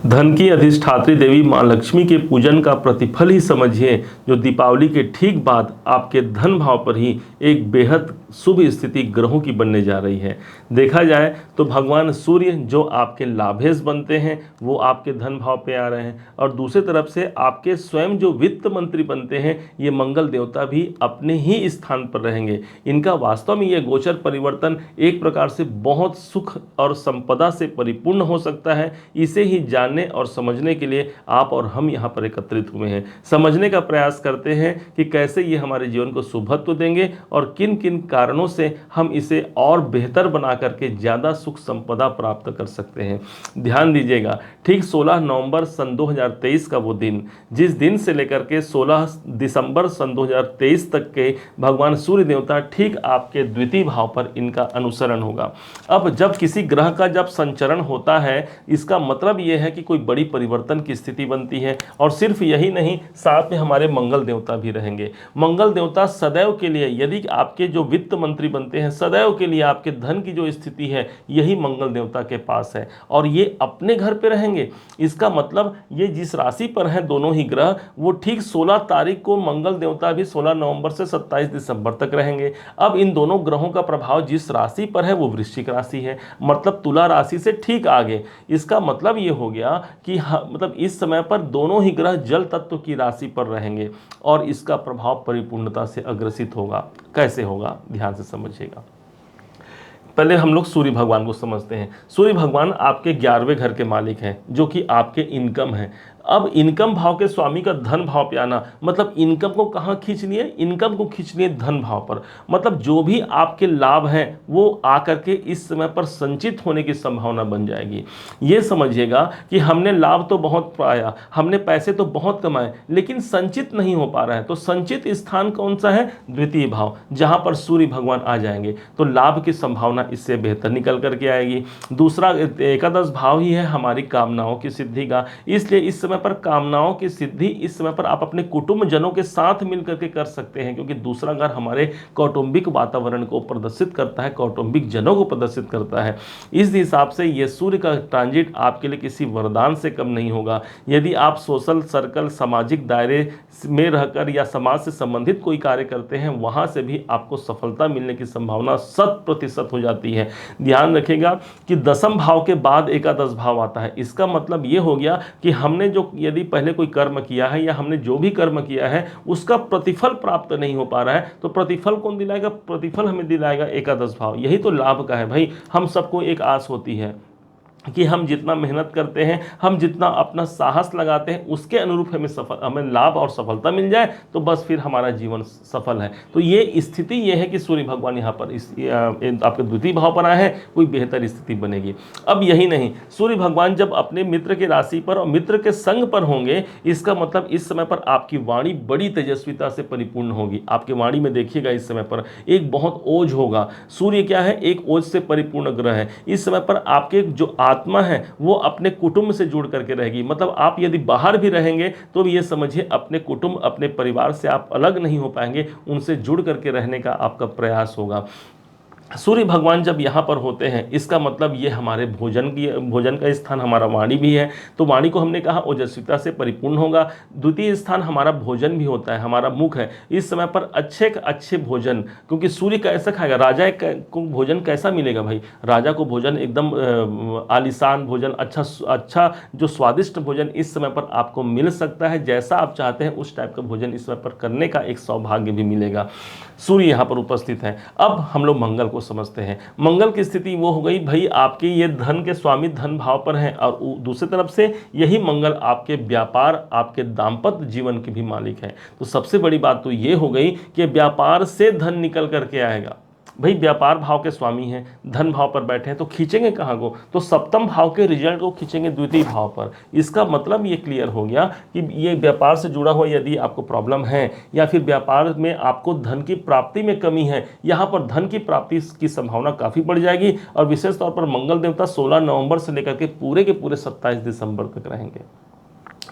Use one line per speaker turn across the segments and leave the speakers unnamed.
धन की अधिष्ठात्री देवी माँ लक्ष्मी के पूजन का प्रतिफल ही समझिए, जो दीपावली के ठीक बाद आपके धन भाव पर ही एक बेहद शुभ स्थिति ग्रहों की बनने जा रही है। देखा जाए तो भगवान सूर्य जो आपके लाभेश बनते हैं वो आपके धन भाव पे आ रहे हैं, और दूसरी तरफ से आपके स्वयं जो वित्त मंत्री बनते हैं ये मंगल देवता भी अपने ही स्थान पर रहेंगे। इनका वास्तव में ये गोचर परिवर्तन एक प्रकार से बहुत सुख और संपदा से परिपूर्ण हो सकता है। इसे ही जानने और समझने के लिए आप और हम यहाँ पर एकत्रित हुए हैं। समझने का प्रयास करते हैं कि कैसे ये हमारे जीवन को शुभत्व देंगे और किन किन कारणों से हम इसे और बेहतर बना करके ज़्यादा सुख संपदा प्राप्त कर सकते हैं। ध्यान दीजिएगा, ठीक 16 नवंबर सन 2023 का वो दिन, जिस दिन से लेकर के 16 दिसंबर सन 2023 तक के भगवान सूर्य देवता ठीक आपके द्वितीय भाव पर इनका अनुसरण होगा। अब जब किसी ग्रह का जब संचरण होता है, इसका मतलब यह है कि कोई बड़ी परिवर्तन की स्थिति बनती है। और सिर्फ यही नहीं, साथ में हमारे मंगल देवता भी रहेंगे। मंगल देवता सदैव के लिए, यदि आपके जो वित्त मंत्री बनते हैं, सदैव के लिए आपके धन की जो स्थिति है यही मंगल देवता के पास है, और ये अपने घर पे रहेंगे। इसका मतलब ये जिस राशि पर हैं दोनों ही ग्रह, वो ठीक 16 तारीख को मंगल देवता भी 16 नवंबर से 27 दिसंबर तक रहेंगे। अब इन दोनों ग्रहों का प्रभाव जिस राशि पर है वो वृश्चिक राशि है, मतलब तुला राशि से ठीक आगे। इसका मतलब ये हो गया कि मतलब इस समय पर दोनों ही ग्रह जल तत्व की राशि पर रहेंगे, और इसका प्रभाव परिपूर्णता से अग्रसित होगा। कैसे होगा, ध्यान से समझिएगा। पहले हम लोग सूर्य भगवान को समझते हैं। सूर्य भगवान आपके 11वें घर के मालिक हैं, जो कि आपके इनकम है। अब इनकम भाव के स्वामी का धन भाव पे आना, मतलब इनकम को कहाँ खींच लिए, इनकम को खींच लिए धन भाव पर। मतलब जो भी आपके लाभ हैं वो आकर के इस समय पर संचित होने की संभावना बन जाएगी। ये समझिएगा कि हमने लाभ तो बहुत पाया, हमने पैसे तो बहुत कमाए, लेकिन संचित नहीं हो पा रहा है। तो संचित स्थान कौन सा है, द्वितीय भाव, जहां पर सूर्य भगवान आ जाएंगे तो लाभ की संभावना इससे बेहतर निकल करके आएगी। दूसरा एकादश भाव ही है हमारी कामनाओं की सिद्धि का, इसलिए इस समय पर कामनाओं की सिद्धि इस समय पर आप अपने कुटुंब जनों के साथ मिलकर के कर सकते हैं, क्योंकि दूसरा घर हमारे कौटुंबिक वातावरण को प्रदर्शित करता है, कौटुंबिक जनों को प्रदर्शित करता है। इस हिसाब से यह सूर्य का ट्रांजिट आपके लिए किसी वरदान से कम नहीं होगा। यदि आप सोशल सर्कल, सामाजिक दायरे में रहकर या समाज से संबंधित कोई कार्य करते हैं, वहां से भी आपको सफलता मिलने की संभावना 100% हो जाती है। ध्यान रखिएगा कि दसम भाव के बाद एकादश भाव आता है। इसका मतलब यह हो गया कि हमने जो यदि पहले कोई कर्म किया है या हमने जो भी कर्म किया है उसका प्रतिफल प्राप्त नहीं हो पा रहा है, तो प्रतिफल कौन दिलाएगा, प्रतिफल हमें दिलाएगा एकादश भाव। यही तो लाभ का है भाई। हम सबको एक आस होती है कि हम जितना मेहनत करते हैं, हम जितना अपना साहस लगाते हैं, उसके अनुरूप हमें लाभ और सफलता मिल जाए तो बस फिर हमारा जीवन सफल है। तो ये स्थिति ये है कि सूर्य भगवान यहाँ पर आपके द्वितीय भाव पर आए हैं, कोई बेहतर स्थिति बनेगी। अब यही नहीं, सूर्य भगवान जब अपने मित्र की राशि पर और मित्र के संग पर होंगे, इसका मतलब इस समय पर आपकी वाणी बड़ी तेजस्विता से परिपूर्ण होगी। आपकी वाणी में देखिएगा इस समय पर एक बहुत ओज होगा। सूर्य क्या है, एक ओज से परिपूर्ण ग्रह है। इस समय पर आपके जो आत्मा है वो अपने कुटुंब से जुड़ करके रहेगी। मतलब आप यदि बाहर भी रहेंगे तो भी ये समझिए अपने कुटुंब, अपने परिवार से आप अलग नहीं हो पाएंगे, उनसे जुड़ करके रहने का आपका प्रयास होगा। सूर्य भगवान जब यहाँ पर होते हैं, इसका मतलब ये हमारे भोजन का स्थान हमारा वाणी भी है। तो वाणी को हमने कहा ओजस्विता से परिपूर्ण होगा। द्वितीय स्थान हमारा भोजन भी होता है, हमारा मुख है। इस समय पर अच्छे भोजन, क्योंकि सूर्य कैसा खाएगा, राजा को भोजन कैसा मिलेगा भाई, राजा को भोजन एकदम आलीशान भोजन, अच्छा जो स्वादिष्ट भोजन इस समय पर आपको मिल सकता है। जैसा आप चाहते हैं उस टाइप का भोजन इस समय पर करने का एक सौभाग्य भी मिलेगा। सूर्य यहाँ पर उपस्थित है। अब हम लोग मंगल को समझते हैं। मंगल की स्थिति वो हो गई भाई, आपके ये धन के स्वामी धन भाव पर हैं, और दूसरी तरफ से यही मंगल आपके व्यापार, आपके दाम्पत्य जीवन के भी मालिक हैं। तो सबसे बड़ी बात तो ये हो गई कि व्यापार से धन निकल करके आएगा। भाई व्यापार भाव के स्वामी हैं, धन भाव पर बैठे हैं, तो खींचेंगे कहाँ को, तो सप्तम भाव के रिजल्ट को खींचेंगे द्वितीय भाव पर। इसका मतलब ये क्लियर हो गया कि ये व्यापार से जुड़ा हुआ यदि आपको प्रॉब्लम है, या फिर व्यापार में आपको धन की प्राप्ति में कमी है, यहाँ पर धन की प्राप्ति की संभावना काफ़ी बढ़ जाएगी। और विशेष तौर पर मंगल देवता 16 नवंबर से लेकर के पूरे 27 दिसंबर तक रहेंगे।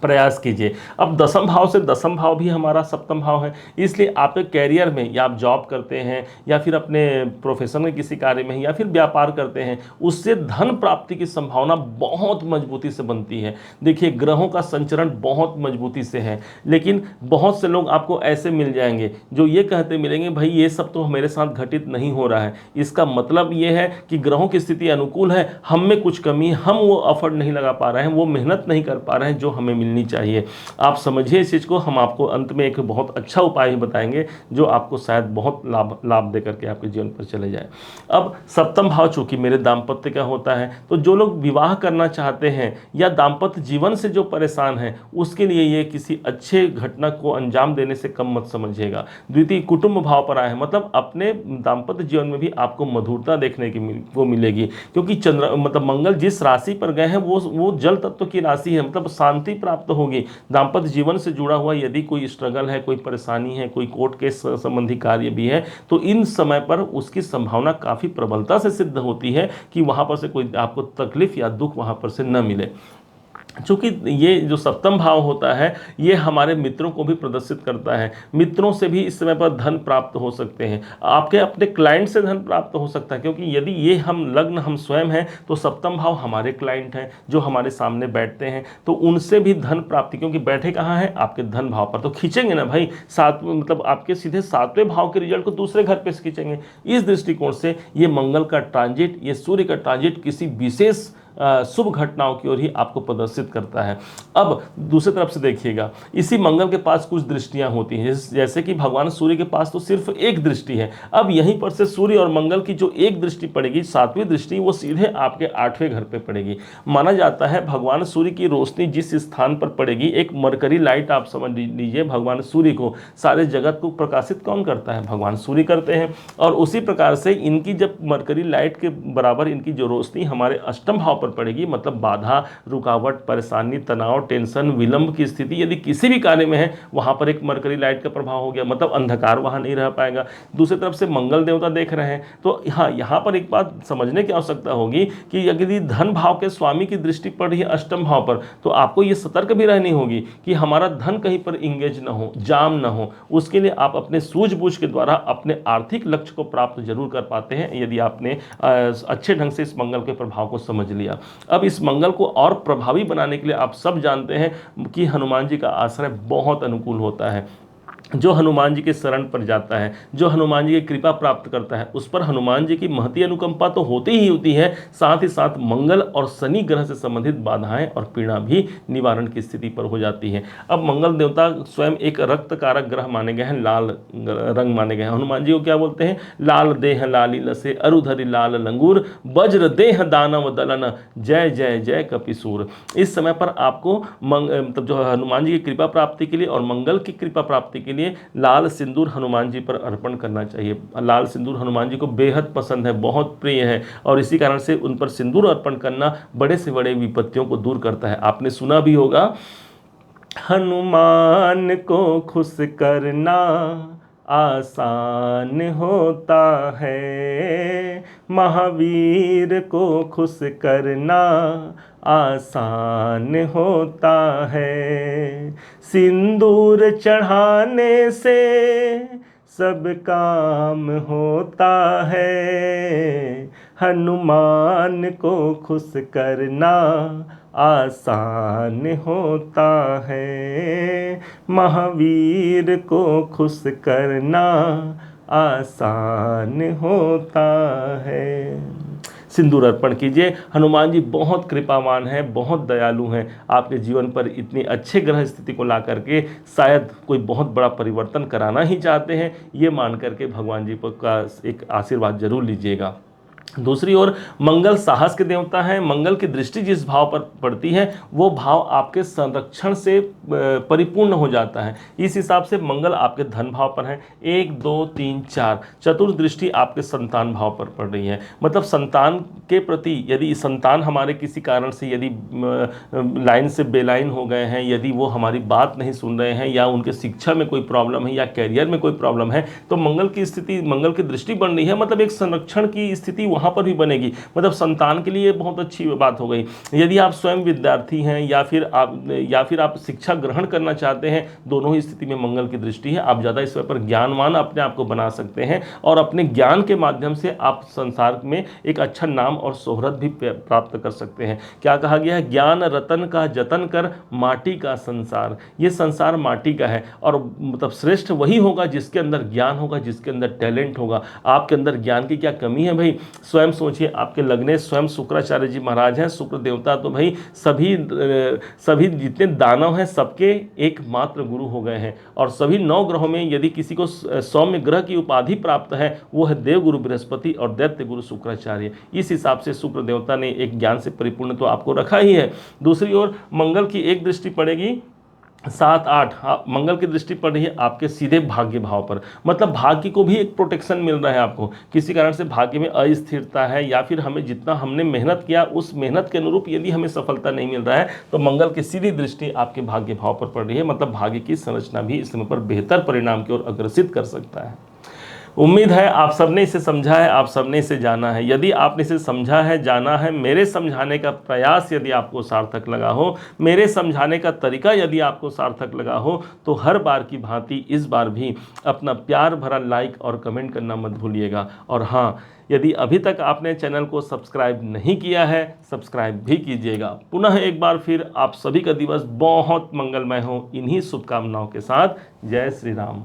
प्रयास कीजिए। अब दसम भाव से दसम भाव भी हमारा सप्तम भाव है, इसलिए आपके कैरियर में या आप जॉब करते हैं या फिर अपने प्रोफेशन में किसी कार्य में या फिर व्यापार करते हैं, उससे धन प्राप्ति की संभावना बहुत मजबूती से बनती है। देखिए ग्रहों का संचरण बहुत मजबूती से है, लेकिन बहुत से लोग आपको ऐसे मिल जाएंगे जो ये कहते मिलेंगे भाई ये सब तो मेरे साथ घटित नहीं हो रहा है, इसका मतलब ये है कि ग्रहों की स्थिति अनुकूल है, हम में कुछ कमी, हम वो एफर्ट नहीं लगा पा रहे हैं, वो मेहनत नहीं कर पा रहे हैं जो हमें मिलनी चाहिए। आप समझिए इस चीज़ को, हम आपको अंत में एक बहुत अच्छा उपाय ही बताएंगे जो आपको शायद बहुत लाभ दे करके आपके जीवन पर चले जाए। अब सप्तम भाव चूंकि मेरे दाम्पत्य का होता है, तो जो लोग विवाह करना चाहते हैं या दाम्पत्य जीवन से जो परेशान है उसके लिए ये किसी अच्छे घटना को अंजाम देने से कम मत समझिएगा। द्वितीय कुटुंब भाव पर आए हैं, मतलब अपने दाम्पत्य जीवन में भी आपको मधुरता देखने की को मिलेगी, क्योंकि चंद्र मतलब मंगल जिस राशि पर गए हैं वो जल तत्व की राशि है, मतलब शांति प्राप्त होगी। दाम्पत्य जीवन से जुड़ा हुआ यदि कोई स्ट्रगल है, कोई परेशानी है, कोई कोर्ट केस संबंधी कार्य भी है, तो इन समय पर उसकी संभावना काफ़ी प्रबलता से सिद्ध होती है कि वहाँ पर से कोई आपको तकलीफ या दुख वहाँ पर से न मिले। चूँकि ये जो सप्तम भाव होता है ये हमारे मित्रों को भी प्रदर्शित करता है, मित्रों से भी इस समय पर धन प्राप्त हो सकते हैं, आपके अपने क्लाइंट से धन प्राप्त हो सकता है, क्योंकि यदि ये हम लग्न हम स्वयं हैं तो सप्तम भाव हमारे क्लाइंट हैं जो हमारे सामने बैठते हैं, तो उनसे भी धन प्राप्ति, क्योंकि बैठे कहाँ हैं आपके धन भाव पर, तो खींचेंगे ना भाई सात, मतलब आपके सीधे सातवें भाव के रिजल्ट को दूसरे घर पे से खींचेंगे। इस दृष्टिकोण से ये मंगल का ट्रांजिट, ये सूर्य का ट्रांजिट किसी विशेष शुभ घटनाओं की ओर ही आपको प्रदर्शित करता है। अब दूसरी तरफ से देखिएगा, इसी मंगल के पास कुछ दृष्टियां होती हैं, जैसे कि भगवान सूर्य के पास तो सिर्फ एक दृष्टि है, अब यहीं पर से सूर्य और मंगल की जो एक दृष्टि पड़ेगी, सातवीं दृष्टि, वो सीधे आपके आठवें घर पे पड़ेगी। माना जाता है भगवान सूर्य की रोशनी जिस स्थान पर पड़ेगी, एक मरकरी लाइट आप समझ लीजिए, भगवान सूर्य को, सारे जगत को प्रकाशित कौन करता है, भगवान सूर्य करते हैं। और उसी प्रकार से इनकी जब मरकरी लाइट के बराबर इनकी जो रोशनी हमारे अष्टम भाव पड़ेगी, मतलब बाधा, रुकावट, परेशानी, तनाव, टेंशन, विलंब की स्थिति यदि किसी भी कार्य में है, वहां पर एक मरकरी लाइट का प्रभाव हो गया, मतलब अंधकार वहां नहीं रह पाएगा। दूसरी तरफ से मंगल देवता देख रहे हैं, तो हाँ यहाँ पर एक बात समझने की आवश्यकता होगी कि यदि धन भाव के स्वामी की दृष्टि पड़ रही है अष्टम भाव पर, तो आपको ये सतर्क भी रहनी होगी कि हमारा धन कहीं पर इंगेज न हो, जाम न हो। उसके लिए आप अपने सूझबूझ के द्वारा अपने आर्थिक लक्ष्य को प्राप्त जरूर कर पाते हैं, यदि आपने अच्छे ढंग से इस मंगल के प्रभाव को समझ लिया। अब इस मंगल को और प्रभावी बनाने के लिए आप सब जानते हैं कि हनुमान जी का आश्रय बहुत अनुकूल होता है। जो हनुमान जी के शरण पर जाता है, जो हनुमान जी की कृपा प्राप्त करता है, उस पर हनुमान जी की महती अनुकंपा तो होती ही होती है, साथ ही साथ मंगल और शनि ग्रह से संबंधित बाधाएं और पीड़ा भी निवारण की स्थिति पर हो जाती है। अब मंगल देवता स्वयं एक रक्त कारक ग्रह माने गए हैं, लाल रंग माने गए हैं। हनुमान जी को क्या बोलते हैं, लाल देह लाली लसे अरुधरि लाल लंगूर, वज्र देह दानव दलन, जय जय जय कपिसूर। इस समय पर आपको मतलब जो हनुमान जी की कृपा प्राप्ति के लिए और मंगल की कृपा प्राप्ति के लिए लाल सिंदूर हनुमान जी पर अर्पण करना चाहिए। लाल सिंदूर हनुमान जी को बेहद पसंद है, बहुत प्रिय है, और इसी कारण से उन पर सिंदूर अर्पण करना बड़े से बड़े विपत्तियों को दूर करता है। आपने सुना भी होगा, हनुमान को खुश करना आसान होता है, महावीर को खुश करना आसान होता है, सिंदूर चढ़ाने से सब काम होता है, हनुमान को खुश करना आसान होता है, महावीर को खुश करना आसान होता है। सिंदूर अर्पण कीजिए। हनुमान जी बहुत कृपावान हैं, बहुत दयालु हैं, आपके जीवन पर इतनी अच्छे ग्रह स्थिति को ला करके शायद कोई बहुत बड़ा परिवर्तन कराना ही चाहते हैं, ये मान करके भगवान जी का एक आशीर्वाद जरूर लीजिएगा। दूसरी ओर मंगल साहस के देवता हैं, मंगल की दृष्टि जिस भाव पर पड़ती है वो भाव आपके संरक्षण से परिपूर्ण हो जाता है। इस हिसाब से मंगल आपके धन भाव पर है, 1 2 3 4, चतुर्थ दृष्टि आपके संतान भाव पर पड़ रही है। मतलब संतान के प्रति यदि संतान हमारे किसी कारण से यदि लाइन से बेलाइन हो गए हैं, यदि वो हमारी बात नहीं सुन रहे हैं, या उनके शिक्षा में कोई प्रॉब्लम है या कैरियर में कोई प्रॉब्लम है, तो मंगल की स्थिति, मंगल की दृष्टि बन रही है, मतलब एक संरक्षण की स्थिति वहाँ पर भी बनेगी। मतलब संतान के लिए बहुत अच्छी बात हो गई। यदि आप स्वयं विद्यार्थी हैं या फिर आप शिक्षा ग्रहण करना चाहते हैं, दोनों ही स्थिति में मंगल की दृष्टि है। आप ज़्यादा इस पर ज्ञानवान अपने आप को बना सकते हैं और अपने ज्ञान के माध्यम से आप संसार में एक अच्छा नाम और शोहरत भी प्राप्त कर सकते हैं। क्या कहा गया है, ज्ञान रतन का जतन कर माटी का संसार। ये संसार माटी का है और मतलब श्रेष्ठ वही होगा जिसके अंदर ज्ञान होगा, जिसके अंदर टैलेंट होगा। आपके अंदर ज्ञान की क्या कमी है भाई? स्वयं सोचिए, आपके लगने स्वयं शुक्राचार्य जी महाराज हैं। शुक्र देवता तो भाई सभी जितने दानव हैं सबके एकमात्र गुरु हो गए हैं। और सभी 9 ग्रहों में यदि किसी को सौम्य ग्रह की उपाधि प्राप्त है, वो है देवगुरु बृहस्पति और दैत्य गुरु शुक्राचार्य। इस हिसाब से शुक्र देवता ने एक ज्ञान से परिपूर्ण तो आपको रखा ही है। दूसरी ओर मंगल की एक दृष्टि पड़ेगी 7-8, मंगल की दृष्टि पड़ रही है आपके सीधे भाग्य भाव पर। मतलब भाग्य को भी एक प्रोटेक्शन मिल रहा है आपको। किसी कारण से भाग्य में अस्थिरता है या फिर हमें जितना हमने मेहनत किया उस मेहनत के अनुरूप यदि हमें सफलता नहीं मिल रहा है, तो मंगल की सीधी दृष्टि आपके भाग्य भाव पर पड़ रही है। मतलब भाग्य की संरचना भी इस समय पर बेहतर परिणाम की ओर अग्रसित कर सकता है। उम्मीद है आप सबने इसे समझा है, आप सबने इसे जाना है। यदि आपने इसे समझा है, जाना है, मेरे समझाने का प्रयास यदि आपको सार्थक लगा हो, मेरे समझाने का तरीका यदि आपको सार्थक लगा हो, तो हर बार की भांति इस बार भी अपना प्यार भरा लाइक और कमेंट करना मत भूलिएगा। और हाँ, यदि अभी तक आपने चैनल को सब्सक्राइब नहीं किया है, सब्सक्राइब भी कीजिएगा। पुनः एक बार फिर आप सभी का दिवस बहुत मंगलमय हो, इन्हीं शुभकामनाओं के साथ। जय श्री राम।